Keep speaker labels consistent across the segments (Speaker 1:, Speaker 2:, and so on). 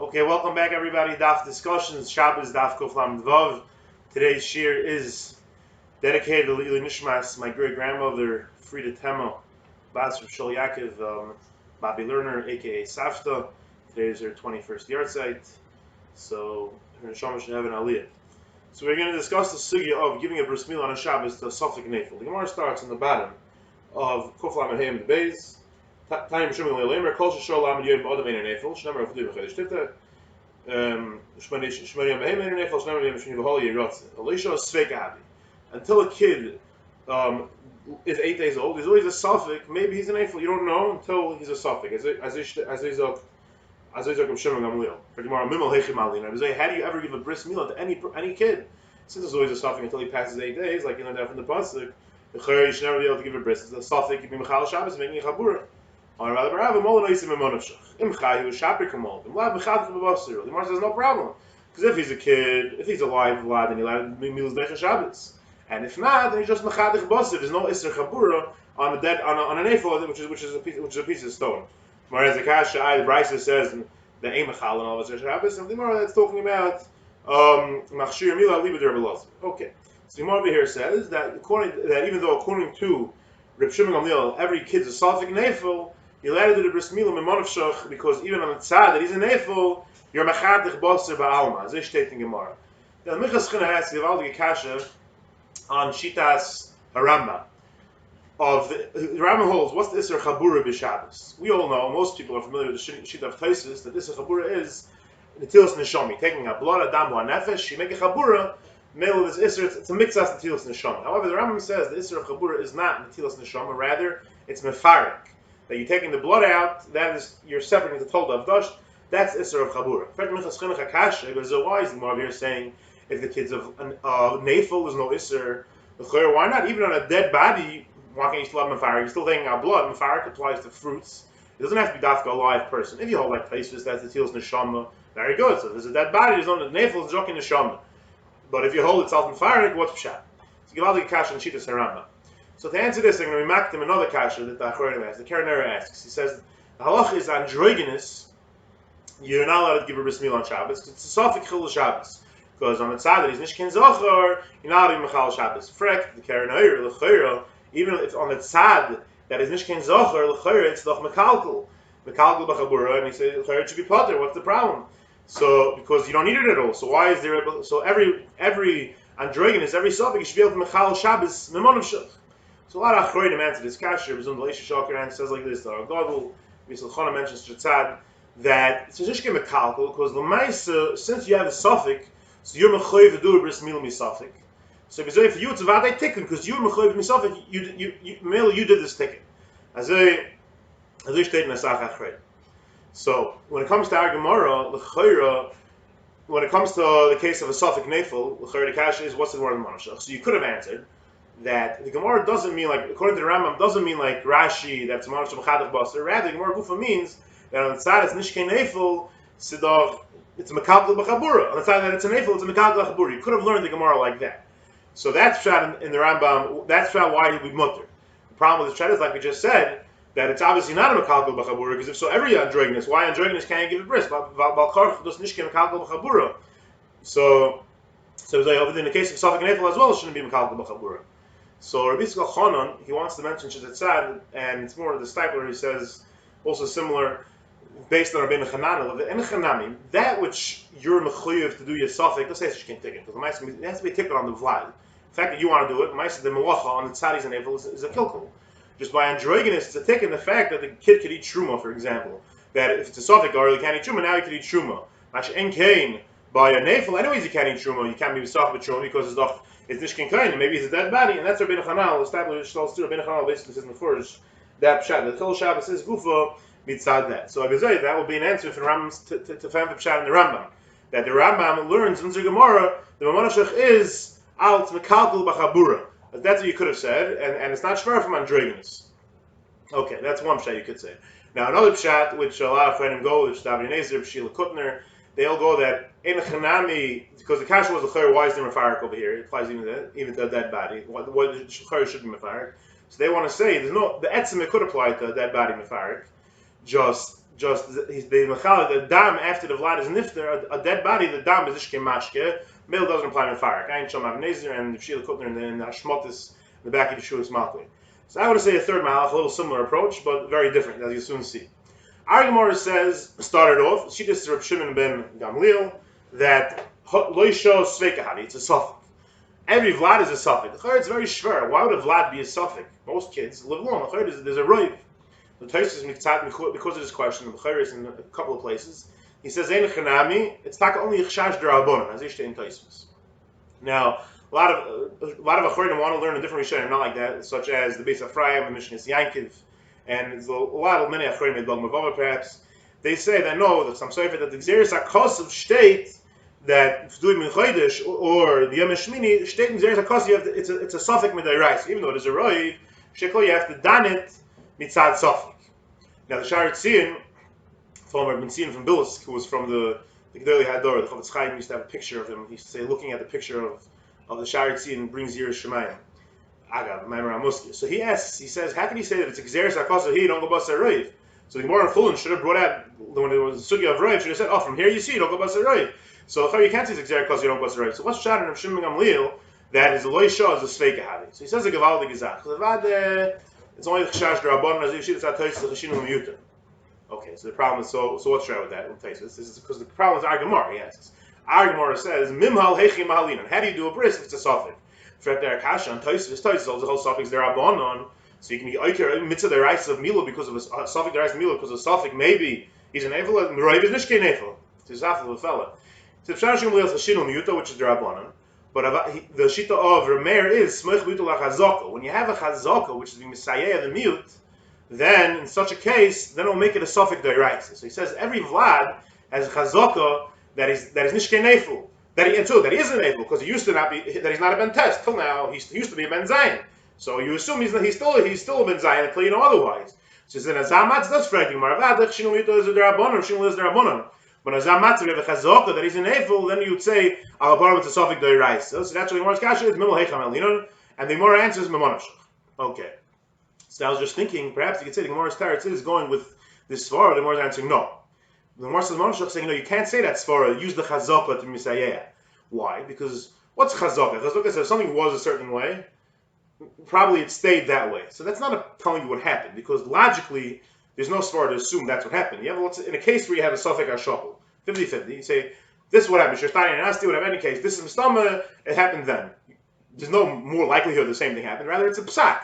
Speaker 1: Okay, welcome back everybody. Daf discussions, Shabbos, Daf Kuf Lamed Vav. Today's shir is dedicated to Lili Nishmas, my great grandmother, Frida Temo, Bas from Shul Yaakov, Bobby Lerner, aka Savta. Today is her 21st yahrzeit, so her neshama should have an aliyah. So we're going to discuss the sugya of giving a bris milah on a Shabbos to a safek nefel. The Gemara starts on the bottom of Kuf Lamed Hey the Beis. Time Shemim Leimer Kol Shishol Lamed Yom Adam Ein Nefel Shnemer Avdim B'Chodesh Shitah Shmoni Yom Behem Ein Nefel Shnemer Yom Shmini V'Holi Yerotzeh Elisha Sveik Abi. Until a kid is 8 days old, he's always a safek. Maybe he's an nefel. You don't know until he's a safek. As Shimon Gamliel. For Gemara Mimel Heichim Alin. How do you ever give a bris milah to any kid? Since it's always a safek until he passes 8 days, like you know that from the pasuk. The Chayr you should never be able to give a bris. It's a safek. You be Mechal Shabbos making a chabura. The Gemara says no problem, because if he's a kid, if he's alive, then he'll have milas deicha Shabbos, and if not, then he's just mechadich basir. There's no issur chabura on a dead on a nefel, which is a piece of stone. Whereas the kasha, the Brisa says the ein mechal and all of Shabbos, and the Gemara that's talking about machshir milah libadir belaz. Okay, so the Gemara over here says that even though according to Reb Shimon Gamliel, every kid's a safek nefel. You're allowed to do the bris milah mefarek because even on the tzad that he's a nefel, you're mechadich basar ba'alma. As stated in Gemara. Now the Minchas Chinuch has the Valdige Kasha on Shitah's Rambam. The Rambam holds what's the issur chabura b'Shabbos. We all know, most people are familiar with the Shitah of tosfos, that this chabura is netilas neshama, taking a blood adam or nefesh. You make a chabura. Male of this issur, it's a mitzvah netilas neshama. However, the Rambam says the issur of chabura is not netilas neshama, rather it's mefarek. That you're taking the blood out, that is, you're separating the tolda of dust, that's issur of chabura. In fact, Minchas Chinuch Akasha, but so why is the Gemara here saying if the kid's of nefel, there's no issur? Why not? Even on a dead body, why can't you still have mefarek? You're still taking out blood. Mefarek applies to fruits. It doesn't have to be dafka a live person. If you hold like tosfos, that's the netilas neshama. Very good. So if there's a dead body, there's no nefel, it's joking neshama. But if you hold itself mefarek, what's pshat? So give all the kasha and Shitah Rambam. So to answer this, I'm going to remark him another kasha that the Achronim asks. The Karen asks. He says the halacha is androgynous. You're not allowed to give a bris milah on Shabbos because it's a safek chil Shabbos. Because on the tzad that he's nishkin zochar, you're not allowed to be mechal Shabbos. Frek the Karen l'chayra. Even if on the tzad that is nishkin zochar l'chayra, it's doch mekalkel b'chabura, and he says l'chayra should be potter. What's the problem? So because you don't need it at all. So why is there? So every androgynous, every safek, you should be able to mechal Shabbos mefarek. So a lot of Achronim answer this kasha. Reb Zundel Eishishoker says like this: the Ohr Gadol, Elchanan mentions Tzad that it's just give a kalkul because the ma'isa, since you have a safek, so you're mechayiv to do a bris milah misafek. So for you it's a vaday tikkun because you're mechayiv misafek. You did this tikkun. As I state in Asach Achronim. So when it comes to our gemara, l'chayra, when it comes to the case of a safek nefel, l'chayra the kasha is what's the word of manashach. So you could have answered that the Gemara doesn't mean like, according to the Rambam, doesn't mean like Rashi, that's Manash Mechadach Basar. Rather, the Gemara Gufa means that on the side it's Nishkei Nefel, Sidach, it's a Mekabel B'Chabura. On the side that it's a Nefel, it's a Mekabel B'Chabura. You could have learned the Gemara like that. So that's shot in the Rambam, that's shot why he would mutter. The problem with the shot is, like we just said, that it's obviously not a Mekabel B'Chabura, because if so, every androgynous, why androgynous can't give a bris? Balkarch does Nishkei Mekabel B'Chabura. So in the case of Safek Nefel as well, it shouldn't be Mekabel B'Chabura. So Rav Yitzchok Elchanan, he wants to mention Shitah, and it's more of the stipler. He says also similar, based on Rabbeinu Chananel, the Enechanami, that which you're mechuyev to do your safek. Let's say you can't take it because it has to be taken on the vlad. The fact that you want to do it, the melacha on the tzadis and nefel is a kilkul. Just by androgynous, it's a tick in the fact that the kid could eat truma, for example. That if it's a safek or he can't eat truma, now he can eat truma. Actually, en kain by a nefel, anyways, you can't eat truma. You can't be safek with truma because it's nishkin kain, maybe it's a dead body, and that's Rabbeinu Chananel established. Rabbeinu Chananel basically says in the first that pshat the Chil Shabbos is gufa mitzad that. So I would say that will be an answer for the Rambam to find the pshat in the Rambam. That the Rambam learns in the Gemara the Mamanashach is alt mekalkel b'chabura. That's what you could have said, and it's not shvar from androgynous. Okay, that's one pshat you could say. Now another pshat which a lot of friends go, which David Nezer, Sheila Kutner, they all go that in Chanami, because the kasha was the chayr, why is there mefarek over here? It applies even to a dead body. What the chayr should be mefarek. So they want to say there's no the etzim it could apply to a dead body mefarek. Just just he's the mechal the dam after the vlad is nifter a dead body the dam is ishke mashke male doesn't apply mefarek. I ain't shom avnezer and the Shila Kutner and the Hashmotis in the back of the Shuas Malkui. So I would say a third malach, a little similar approach, but very different, as you soon see. Our Gemara says, started off, Shitah is Reb Shimon ben Gamliel, that loisho sveikahavi, it's a suffix. Every vlad is a suffix. The it's very shver. Why would a vlad be a suffix? Most kids live long. There's a roiv. The Tosfos miktzat because of this question. The is in a couple of places. He says, "Ein chanami." It's not only chash derabbanan, as Ishta in Tosfos. Now, a lot of achorim want to learn a different rishonim, not like that, such as the Beis Ephraim and Mishnah Yankiv, and there's a lot of many achorim in Dogma Bava perhaps. They say that no, that some sofer that the Xeris HaKosav state that Fdui Min Chodesh or the Yom Shmini state in Xeris HaKosav it's a suffix midayrais, even though it is a roiv shekol you have to dan it mitzad suffix. Now the Shaarei Tzion, former Reb Bentzion from Bilis, who was from the Gedolei Hador, the Chavetz Chaim used to have a picture of him. He used to say, looking at the picture of the Shaarei Tzion brings Yiras Shemayim. Agav, Maimer HaMuski. So he asks, he says, how can he say that it's Xeris HaKosav he don't go bas roiv? So the Gemara in Chulin should have brought out, when it was the Sugya of roiv, should have said, oh, from here you see, you don't go bas roiv. So you can't say it's Xeris HaKosav you don't go bas roiv. So what's Shad and Reb Shimon Gamliel that is the Loi Shah is a Sveika Havi? So he says a Gavaldi Gizach. It's only the Chash D'Rabbanan as you see it's at Tosfos the Chashinu Miyuta. Okay, so the problem is so what's wrong with that? This is because the problem is our Gemara. He asks. Our Gemara says Mimhal Hechi Mahalinan. How do you do a bris if it's a suffix? Fret der Kasha and Tosfos the whole suffix D'Rabbanan. So you can be Oiker mitzvah the rice of Milo because of a suffix the rice of Milo because of a suffix maybe he's an nefel and Roiv is Nishke nefel. It's a zafel of a fella. So Pshan Shim Leil Chashinu Miyuta which is D'Rabbanan. But the Shitah of Rameir is Smoich Miyuta La Chazaka. When you have a Chazaka which is the Messiah the mute, then in such a case, then it'll make it a suffix d'oraisa. So he says every vlad has a chazaka that is nishke nefel, that he is a nefel because he used to not be that he's not a ben test till now. He used to be a ben zayin. So you assume he's still a ben zayin until you know otherwise. So he says azamatz does frightening maravad shinu mito is a derabonon, shinu is derabonon. But azamatz we have a chazaka that he's a nefel, then you'd say alabar it's a suffix d'oraisa. So that's what the Gemara's kasha is mimol hecham elinon, and the Gemara answers memonashach. Okay. So I was just thinking, perhaps you could say the Gemara's teretz is going with this svara. The Gemara's answering no. The Gemara says Moshe saying no, you can't say that svara. Use the chazaka to misayeh. Why? Because what's chazaka? Chazaka says something was a certain way. Probably it stayed that way. So that's not telling you what happened because logically there's no svara to assume that's what happened. You have in a case where you have a suffix hashovel, 50-50. You say this is what happened. Shirtani and Asti would have any case. This is mistama. It happened then. There's no more likelihood the same thing happened. Rather, it's a psak.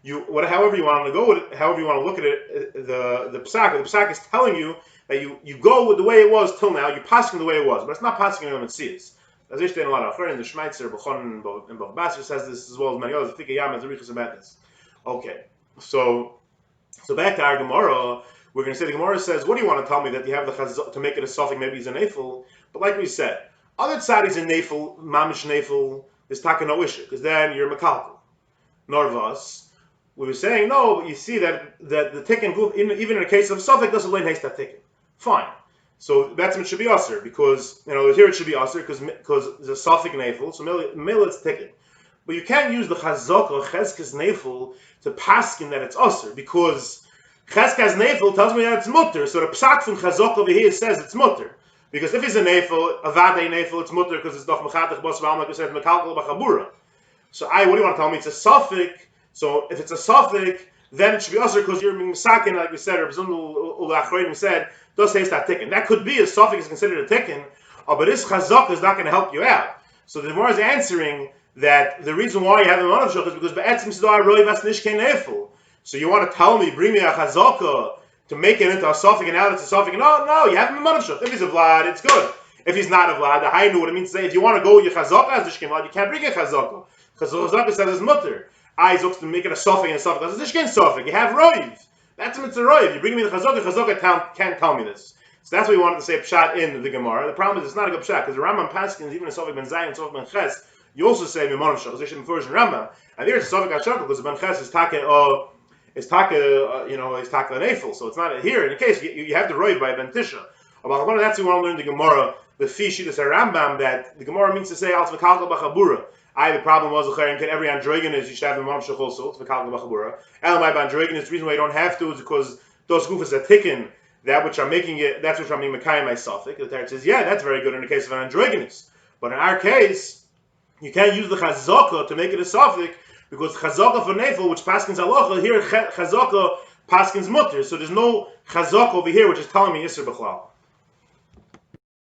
Speaker 1: However you want to go with it, however you want to look at it, the psak is telling you that you go with the way it was till now. You paskin the way it was, but it's not paskin on Metzias. As I in a lot of achorim, the Shmeitzer, Bechon, and Bach says this as well as many others. I think Yam has a richus about this. Okay, so back to our Gemara, we're going to say the Gemara says, what do you want to tell me that you have the chazak to make it a suffix? Maybe he's a nefel, but like we said, other side is a nefel, mamish nefel, is taka no issur, because then you're mekalkel. Norvas. We were saying no, but you see that the tikkun guf, even in a case of suffix, doesn't learn haste that tikkun. Fine. So that's it should be usher because here it should be usher because the suffix nefel. So mele it's tikkun, but you can't use the chazaka or cheskes nefel to paskin that it's usher because cheskes nefel tells me that it's mutter. So the psak from chazaka over here says it's mutter because if it's a nefel, a vadei nefel, it's mutter because it's doch mechatech bas v'alma like we said mekalkel b'chabura. So what do you want to tell me? It's a suffix. So if it's a suffix, then it should be usher because you're being misakin, like we said, Reb Zundel Eishishoker said, does say that tikkun. That could be a suffix is considered a tikkun, but this chazak is not going to help you out. So the Gemara is answering that the reason why you have a manavshach is because be'etzim sidor roi vas nishke nefel. So you want to tell me, bring me a chazaka to make it into a suffix, and now it's a suffix. No, you have a manavshach. If he's a vlad, it's good. If he's not a vlad, the high knew what it means to say. If you want to go with your chazaka as nishke vlad, you can't bring a chazaka because the chazaka says it's mutter. I looks to make it a suffix and a suffix. It's a suffix. You have roiv. That's a mitzvah roiv. You bring me the chazaka can't tell me this. So that's what we wanted to say pshat in the Gemara. The problem is it's not a good pshat because the Rambam paskins even a suffix ben zayin and suffix ben ches. You also say mimonam shach. This is in version Rambam. And there it's a suffix hashakal because the ben ches is taka nefel. So it's not here. In the case you have the roiv by ben tisha. About that's what we want to learn the Gemara. The Shitah is a Rambam that the Gemara means to say al tzvakalkal b'chabura. The problem was every androgynous you should have the mamshach also. It's v'kalkal b'chabura. Elamai b'androgynous. The reason why you don't have to is because those gufas are tikkun that which I'm making it, that's which I'm being Mekayim myself. The Teretz says, yeah, that's very good in the case of an androgynous. But in our case, you can't use the chazaka to make it a safek, because chazaka for nefel, which paskins halacha, here chazaka paskins mutter. So there's no chazaka over here, which is telling me issur b'chlal.